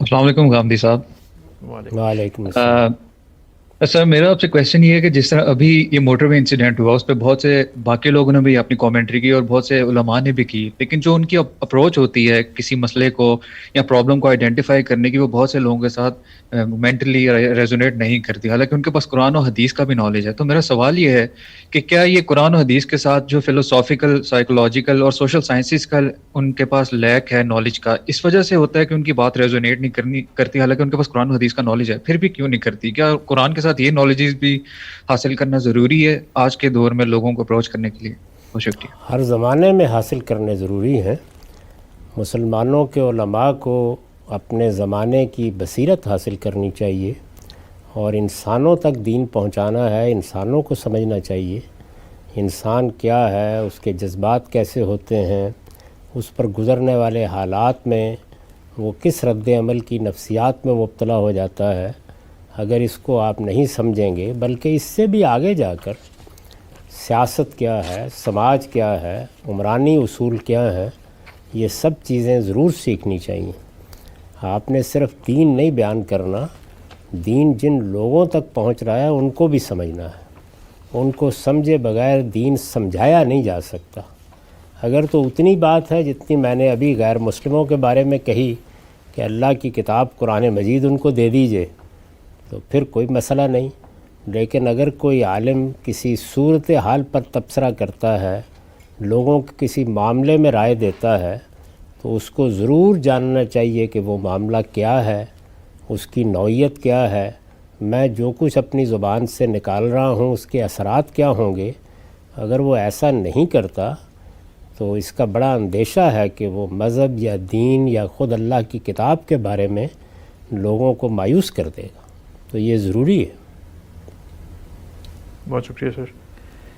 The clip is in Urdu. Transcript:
السلام علیکم غامدی صاحب۔ وعلیکم السلام۔ سر میرا آپ سے کویشچن یہ ہے کہ جس طرح ابھی یہ موٹر وے انسیڈنٹ ہوا اس پہ بہت سے باقی لوگوں نے بھی اپنی کامنٹری کی اور بہت سے علماء نے بھی کی، لیکن جو ان کی اپروچ ہوتی ہے کسی مسئلے کو یا پرابلم کو آئیڈینٹیفائی کرنے کی، وہ بہت سے لوگوں کے ساتھ مینٹلی ریزونیٹ نہیں کرتی، حالانکہ ان کے پاس قرآن و حدیث کا بھی نالج ہے۔ تو میرا سوال یہ ہے کہ کیا یہ قرآن و حدیث کے ساتھ جو فلوسافیکل، سائیکولوجیکل اور سوشل سائنسز کا ان کے پاس لیک ہے نالج کا، اس وجہ سے ہوتا ہے کہ ان کی بات ریزونیٹ نہیں کرتی، حالانکہ ان کے پاس قرآن و حدیث کا نالج ہے، پھر بھی کیوں نہیں کرتی؟ کیا قرآن کے ساتھ یہ نالجز بھی حاصل کرنا ضروری ہے آج کے دور میں لوگوں کو اپروچ کرنے کے لیے؟ بہت شکریہ۔ ہر زمانے میں حاصل کرنے ضروری ہیں۔ مسلمانوں کے علماء کو اپنے زمانے کی بصیرت حاصل کرنی چاہیے، اور انسانوں تک دین پہنچانا ہے، انسانوں کو سمجھنا چاہیے انسان کیا ہے، اس کے جذبات کیسے ہوتے ہیں، اس پر گزرنے والے حالات میں وہ کس رد عمل کی نفسیات میں مبتلا ہو جاتا ہے۔ اگر اس کو آپ نہیں سمجھیں گے، بلکہ اس سے بھی آگے جا کر سیاست کیا ہے، سماج کیا ہے، عمرانی اصول کیا ہیں، یہ سب چیزیں ضرور سیکھنی چاہیے۔ آپ نے صرف دین نہیں بیان کرنا، دین جن لوگوں تک پہنچ رہا ہے ان کو بھی سمجھنا ہے۔ ان کو سمجھے بغیر دین سمجھایا نہیں جا سکتا۔ اگر تو اتنی بات ہے جتنی میں نے ابھی غیر مسلموں کے بارے میں کہی کہ اللہ کی کتاب قرآن مجید ان کو دے دیجئے، تو پھر کوئی مسئلہ نہیں۔ لیکن اگر کوئی عالم کسی صورت حال پر تبصرہ کرتا ہے، لوگوں کے کسی معاملے میں رائے دیتا ہے، تو اس کو ضرور جاننا چاہیے کہ وہ معاملہ کیا ہے، اس کی نوعیت کیا ہے، میں جو کچھ اپنی زبان سے نکال رہا ہوں اس کے اثرات کیا ہوں گے۔ اگر وہ ایسا نہیں کرتا تو اس کا بڑا اندیشہ ہے کہ وہ مذہب یا دین یا خود اللہ کی کتاب کے بارے میں لوگوں کو مایوس کر دے گا۔ تو یہ ضروری ہے۔ بہت شکریہ سر۔